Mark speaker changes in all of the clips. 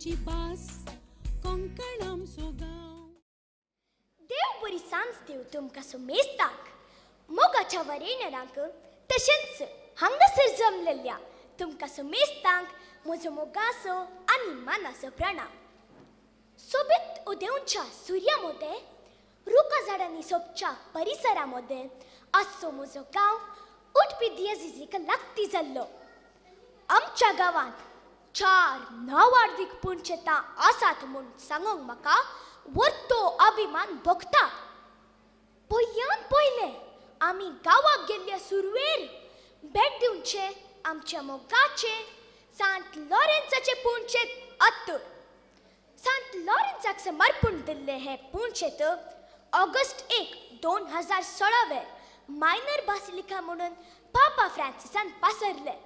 Speaker 1: आमची बास कोंकण आमचो गांव.
Speaker 2: देव बरी सांज देव तुमकां सुमेस्ताक मोगाच्या वरेण्यरांक तशेंच हांगासर जमलेल्या तुमकां सुमेस्तांक म्हजो मोगाचो आनी मानाचो प्रणाम. सोबीत उदेंवच्या सुर्यामध्ये रुखा झाडांनी सोबच्या परिसरामध्ये आजचो म्हजो गांव उठपी दियेझीक लागती जाल्लो. आमच्या गांवांत 4 नवार्धीक पुणचेतां आसात म्हूण सांगूंक म्हाका वर्तो अभिमान भोगता. पयल्यान पयलें आमी गांवाक गेल्ल्या सुरवेर भेट दिवचे आमच्या मोगाचे सांत लॉरेन्साचे पुणचेत अत्तर. सांत लॉरेन्साक समर्पण दिल्ले हे पुणचेत ऑगस्ट 1, 2016 मायनर बासिलिका म्हणून पापा फ्रांसिसान पासरले.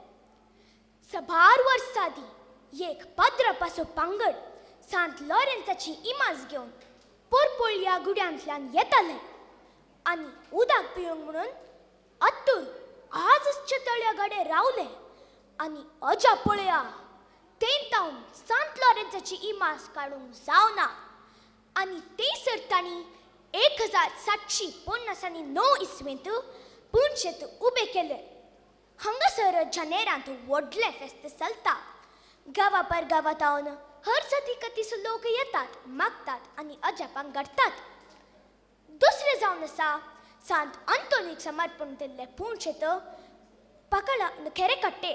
Speaker 2: सभार वर्सांदी एक पद्रपासो पांगड सांत लॉरेन्साची इमाज घेवन पोरपोळ्या गुड्यांतल्यान येताले आनी उदक पिवंक म्हणून अत्तूर आजच्या तळ्यागाडे रावले. आनी अजा पळया तेंतावन सांत लॉरेन्साची इमाज काडूंक जावना आनी तेसर तांणी 1759 इसवेंत पुणचेत उबे केले. हांगासर जानेरांत व्हडलें फेस्त चलता. गांवा परगांवांतावन हर जातीकातीचो लोक येतात, मागतात आनी अजापांक घडतात. दुसरें जावन आसा सांत आंतोनीक समर्पण दिल्ले पुणचेत पकडा खेरेकट्टे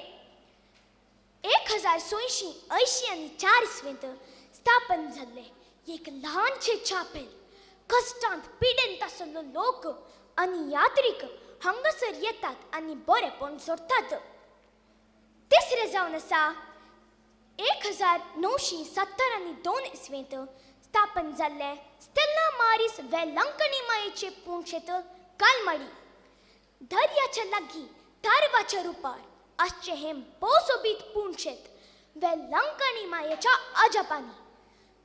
Speaker 2: 1684 इसवेंत स्थापन जाल्ले एक ल्हानशें चापेल. कश्टांत पिडेंत आसलो लोक आनी यात्रीक हांगासर येतात आनी बरेपण सोडतात. तिसरें जावन आसा 1972 इसवेंत स्थापन जाल्ले स्टेला मारिस वेलंकणी मायेचे पुणचेत कालमाडी. दर्याच्या लागीं तारवाच्या रुपार आसचे हे भोवसोबीत पुणचेत वेलंकणी मायेच्या अजापांनी.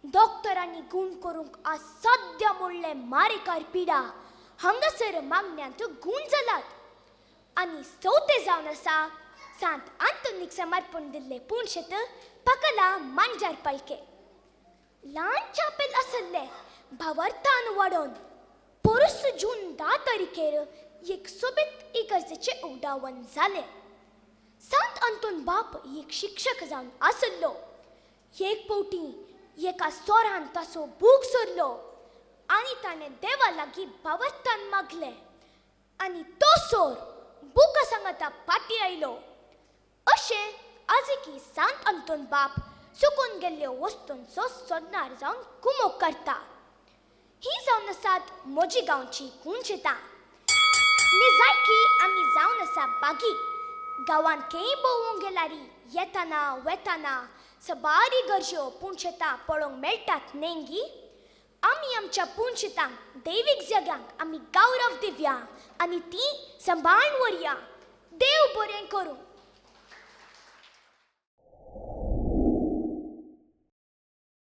Speaker 2: डॉक्टरांनी गूण करूंक असाध्य म्हणले मारेकार पिडा हांगासर मागण्यांत गूण जालात. आनी चवथें जावन आसा सांत आंतोनीक समर्पण दिल्ले पुणचेत पकला मांजार पालके. ल्हान चापेल आसले भावार्थान वाडोवन पोरुस जून 10 तारखेर एक सोबीत इगर्जेचे उक्तावण जालें. सांत आंतोन बाप एक शिक्षक जावन आसलो. एक फावटी एका सोरान ताचो बूक सोरलो आनी ताणें देवा लागीं भावार्थान मागलें आनी तो सोर बुका सांगता फाटी आयलो. अशें आजकी सांत आंतोन बाप चुकून गेल्ल्यो वस्तूंचो सोदनार जावन कुमोग करता. ही जावन आसात म्हजी गांवची पुणचेतां. निजायकी आमी जावन आसा बागी. गांवांत खंय भोंवूंक गेल्यारी येताना वेताना सबारी गरज्यो पुणचेतां पळोवंक मेळटात नेंगी. आमी आमच्या पुणचेतांक दैवीक जगांक आमी गौरव दिवया आनी ती सांबाळून व्हरया. देव बरें करूं.